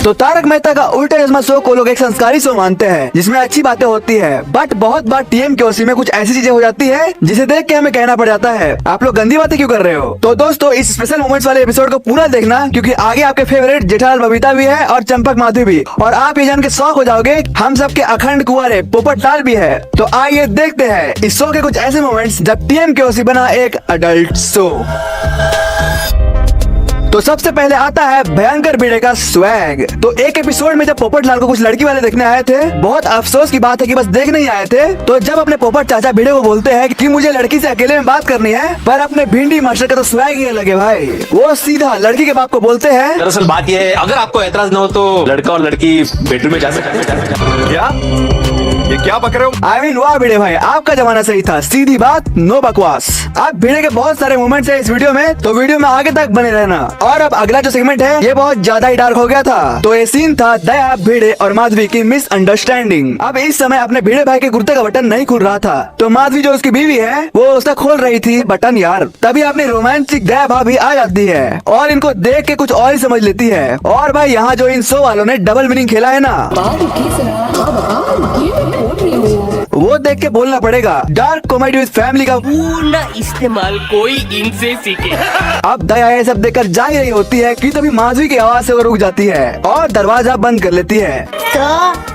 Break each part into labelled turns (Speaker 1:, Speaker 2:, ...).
Speaker 1: तो तारक मेहता का उल्टा चश्मा शो को लोग एक संस्कारी शो मानते हैं जिसमें अच्छी बातें होती है, बट बहुत बार टीएम केओसी में कुछ ऐसी चीजें हो जाती है जिसे देख के हमें कहना पड़ जाता है आप लोग गंदी बातें क्यों कर रहे हो। तो दोस्तों इस स्पेशल मोमेंट्स वाले एपिसोड को पूरा देखना, क्योंकि आगे आपके फेवरेट जेठालाल बबीता भी है और चंपक माधवी भी, और आप ये जान के शौक हो जाओगे हम सबके अखंड कुंवर पोपट लाल भी है। तो आइए देखते हैं इस शो के कुछ ऐसे मोमेंट्स जब टीएम केओसी बना एक अडल्ट शो। तो सबसे पहले आता है भयंकर भिड़े का स्वैग। तो एक एपिसोड में जब पोपट लाल को कुछ लड़की वाले देखने आए थे, बहुत अफसोस की बात है कि बस देखने ही आए थे, तो जब अपने पोपट चाचा भिड़े को बोलते हैं कि मुझे लड़की से अकेले में बात करनी है, पर अपने भिंडी मास्टर का तो स्वैग ही लगे भाई, वो सीधा लड़की के बाप को बोलते हैं
Speaker 2: दरअसल बात यह है, अगर आपको एतराज न हो तो लड़का और लड़की बेडरूम में जा सकते हैं।
Speaker 3: क्या ये क्या बक रहे हो?
Speaker 1: आई मीन वाह भिड़े भाई, आपका जमाना सही था, सीधी बात नो बकवास। अब भिड़े के बहुत सारे मोमेंट्स है इस वीडियो में, तो वीडियो में आगे तक बने रहना। और अब अगला जो सेगमेंट है ये बहुत ज्यादा ही डार्क हो गया था। तो ये सीन था दया, भिड़े और माधवी की मिसअंडरस्टैंडिंग। अब इस समय अपने भिड़े भाई के कुर्ते का बटन नहीं खुल रहा था, तो माधवी जो उसकी बीवी है वो उसका खोल रही थी बटन यार। तभी अपनी रोमांटिक दया भाभी आ जाती है और इनको देख के कुछ और ही समझ लेती है। और भाई यहाँ जो इन शो वालों ने डबल मीनिंग खेला है ना, वो देख के बोलना पड़ेगा। डार्क कॉमेडी विद फैमिली का
Speaker 4: पूर्ण इस्तेमाल कोई इनसे सीखे।
Speaker 1: अब दया ये सब देखकर जा ही रही होती है कि तभी माधवी की आवाज से वो रुक जाती है और दरवाजा बंद कर लेती है।
Speaker 5: तो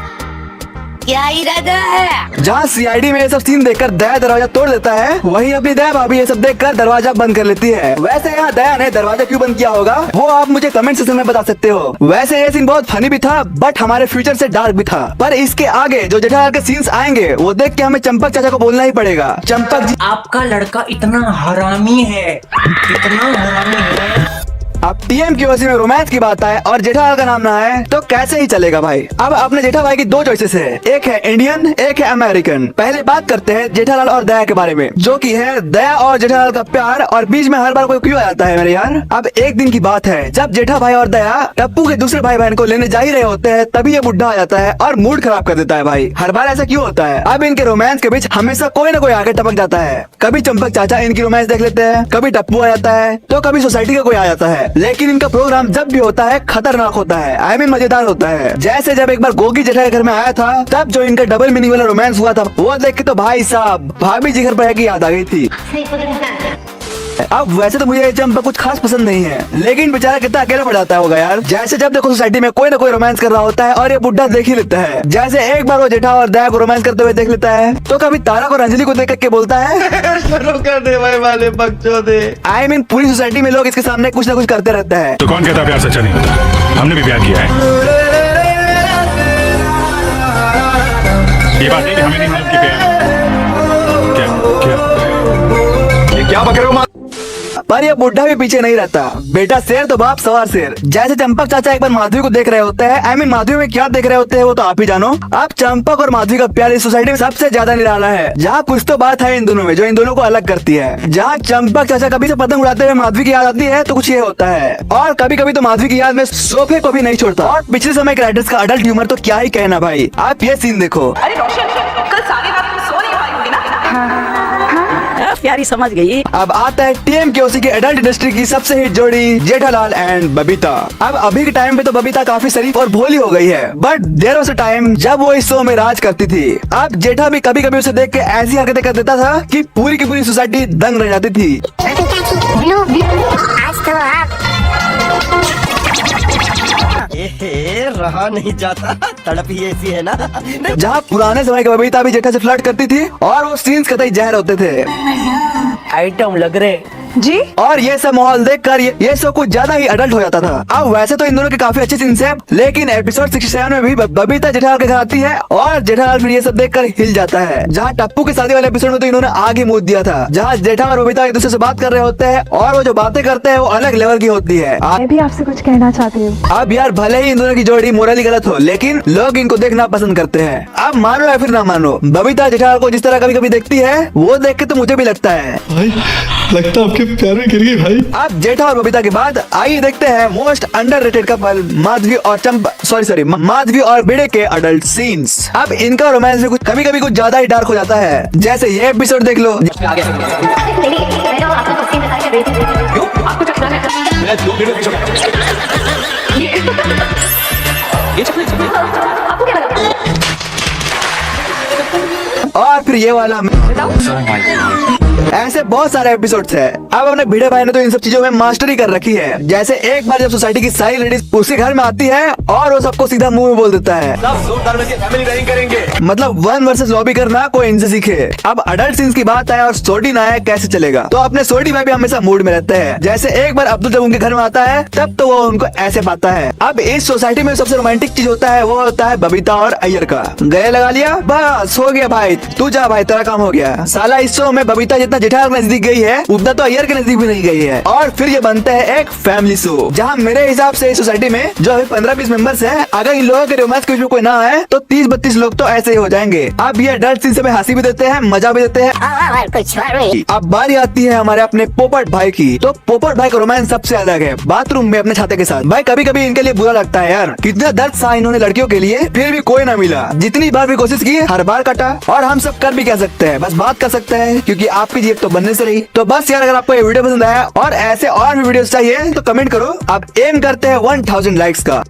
Speaker 5: क्या इरादा है?
Speaker 1: जहाँ सीआईडी में ये सब सीन देखकर दया दरवाजा तोड़ देता है, वहीं अपनी दया भाभी ये सब देखकर दरवाजा बंद कर लेती है। वैसे यहाँ दया ने दरवाजा क्यों बंद किया होगा वो आप मुझे कमेंट सेक्शन में बता सकते हो। वैसे ये सीन बहुत फनी भी था, बट हमारे फ्यूचर से डार्क भी था। पर इसके आगे जो जेठालाल के सीन्स आएंगे वो देख के हमें चंपक चाचा को बोलना ही पड़ेगा। चंपक जी,
Speaker 4: आपका लड़का इतना हरामी है, इतना हरामी है।
Speaker 1: अब टीएम केओसी में रोमांस की बात आए और जेठालाल का नाम ना आए तो कैसे ही चलेगा भाई। अब अपने जेठा भाई की दो चॉइसेस है, एक है इंडियन, एक है अमेरिकन। पहले बात करते हैं जेठालाल और दया के बारे में, जो कि है दया और जेठालाल का प्यार, और बीच में हर बार कोई क्यों आ जाता है मेरे यार। अब एक दिन की बात है जब जेठा भाई और दया टप्पू के दूसरे भाई बहन को लेने जा ही रहे होते हैं, तभी ये बुढ़ा आ जाता है और मूड खराब कर देता है भाई। हर बार ऐसा क्यों होता है। अब इनके रोमांस के बीच हमेशा कोई ना कोई आगे टपक जाता है। कभी चंपक चाचा इनकी रोमांस देख लेते हैं, कभी टप्पू आ जाता है, तो कभी सोसाइटी का कोई आ जाता है। लेकिन इनका प्रोग्राम जब भी होता है खतरनाक होता है, आई मीन मजेदार होता है। जैसे जब एक बार गोगी जेठा के घर में आया था, तब जो इनका डबल मीनिंग वाला रोमांस हुआ था, वो देख के तो भाई साहब भाभी जी घर पर की याद आ गई थी। अब वैसे तो मुझे चंपक कुछ खास पसंद नहीं है, लेकिन बेचारा कितना अकेला पड़ जाता होगा यार। जैसे जब देखो सोसाइटी में कोई ना कोई रोमांस कर रहा होता है और ये बुढ़ा देख ही लेता है। जैसे एक बार वो जेठा और दया को रोमांस करते हुए देख लेता है, तो कभी तारक और अंजलि को देख के बोलता है शुरू कर दे भाई वाले बकचोदे। आई मीन पूरी सोसाइटी में लोग इसके सामने कुछ ना कुछ करते रहते हैं।
Speaker 3: तो कौन कहता प्यार सच्चा नहीं होता? हमने भी प्यार किया है। ये बात नहीं कि हमें नहीं मालूम कि प्यार क्या क्या ये क्या बक रहे हो?
Speaker 1: पर ये बुढ़ा भी पीछे नहीं रहता, बेटा शेर तो बाप सवार शेर। जैसे चंपक चाचा एक बार माधवी को देख रहे होते हैं, आई मीन माधवी में क्या देख रहे होते हैं वो तो आप ही जानो। अब चंपक और माधवी का प्यार इस सोसाइटी में सबसे ज्यादा निराला है। जहाँ कुछ तो बात है इन दोनों में जो इन दोनों को अलग करती है। जहाँ चंपक चाचा कभी से पतंग उड़ाते हुए माधवी की याद आती है तो कुछ ये होता है, और कभी कभी तो माधवी की याद में सोफे को भी नहीं छोड़ता। और पिछले समय के राइटर्स का अडल्ट ह्यूमर तो क्या ही कहना भाई। आप ये सीन देखो।
Speaker 6: अरे रोशन, कल सारी रात तुम सो नहीं पाई होगी ना?
Speaker 7: प्यारी समझ गई।
Speaker 1: अब आता है टीएम केओसी की एडल्ट इंडस्ट्री की सबसे हिट जोड़ी जेठालाल एंड बबीता। अब अभी के टाइम पे तो बबीता काफी शरीफ और भोली हो गई है, but there was a time जब वो इस शो में राज करती थी। अब जेठा भी कभी कभी उसे देख के ऐसी हरकतें कर देता था कि पूरी की पूरी सोसाइटी दंग रह जाती थी।
Speaker 4: रहा नहीं जाता, तड़प ही ऐसी है ना।
Speaker 1: जहाँ पुराने समय की बबीता भी जेठा से फ्लर्ट करती थी और वो सीन्स कतई जहर होते थे।
Speaker 4: आइटम लग रहे
Speaker 6: जी।
Speaker 1: और ये सब माहौल देखकर ये शो कुछ ज्यादा ही अडल्ट हो जाता था। अब वैसे तो इन दोनों के काफी अच्छे सीन्स हैं, लेकिन एपिसोड 67 में भी बबीता जेठालाल के घर आती है और जेठालाल फिर ये सब देखकर हिल जाता है। जहाँ टप्पू की शादी वाले एपिसोड में तो इन्होंने आगे मुंह दिया था, जहाँ जेठा और बबीता एक दूसरे से बात कर रहे होते हैं और वो जो बातें करते हैं वो अलग लेवल की होती है।
Speaker 6: मैं भी आपसे कुछ कहना चाहती हूँ।
Speaker 1: अब यार भले ही इन दोनों की जोड़ी मोरली गलत हो, लेकिन लोग इनको देखना पसंद करते हैं। अब मानो या फिर ना मानो, बबीता जेठालाल को जिस तरह कभी कभी देखती है वो देख के तो मुझे भी लगता है
Speaker 3: भाई लगता आपके प्यार में गिर गई भाई।
Speaker 1: अब जेठा और बबीता के बाद आइए देखते हैं मोस्ट अंडररेटेड कपल माधवी और माधवी और भिड़े के अडल्ट सीन्स। अब इनका रोमांस भी कुछ कभी कभी कुछ ज्यादा ही डार्क हो जाता है। जैसे ये एपिसोड देख लो। और फिर ये वाला। ऐसे बहुत सारे एपिसोड्स है। अब अपने भिड़े भाई ने तो इन सब चीजों में मास्टरी कर रखी है। जैसे एक बार जब सोसाइटी की सारी लेडीज उसके घर में आती है और वो सबको सीधा मुंह में बोल देता है,
Speaker 2: फैमिली ड्राइविंग करेंगे।
Speaker 1: मतलब 1 वर्सेस लॉबी करना कोई इनसे सीखे। अब अडल्ट सीन्स की बात आए और सोडी ना आए, कैसे चलेगा? तो अपने सोडी भाई भी हमेशा मूड में रहते हैं। जैसे एक बार अब्दुल जब उनके घर में आता है तब तो वो उनको ऐसे पाता है। अब इस सोसाइटी में सबसे रोमांटिक चीज होता है वो होता है बबीता और अय्यर का। गले लगा लिया, बस हो गया भाई, तू जा भाई, तेरा काम हो गया। साला इस शो में बबीता जितना जेठालाल के नजदीक गई है उतना तो अय्यर के नजदीक भी नहीं गई है। और फिर ये बनता है एक फैमिली शो, जहाँ मेरे हिसाब से इस सोसाइटी में जो अभी 15-20 मेंबर्स हैं, अगर इन लोगों के रोमांस के बीच में कोई ना आए तो 30-32 लोग तो ऐसे ही हो जाएंगे। अब ये अडल्ट सीन से में हंसी भी देते हैं, मजा भी देते हैं। अब बारी आती है हमारे अपने पोपट भाई की। तो पोपट भाई का रोमांस सबसे अलग है, बाथरूम में अपने छाते के साथ। भाई कभी कभी इनके लिए बुरा लगता है यार, कितना दर्द सहा इन्होंने लड़कियों के लिए, फिर भी कोई ना मिला। जितनी बार भी कोशिश की हर बार कटा। और हम सब कर भी कह सकते हैं, बस बात कर सकते हैं, क्योंकि आपकी जीत तो बनने से रही। तो बस यार, अगर आपको ये वीडियो पसंद आया और ऐसे और भी वीडियोस चाहिए तो कमेंट करो। अब एम करते हैं 1000 लाइक्स का।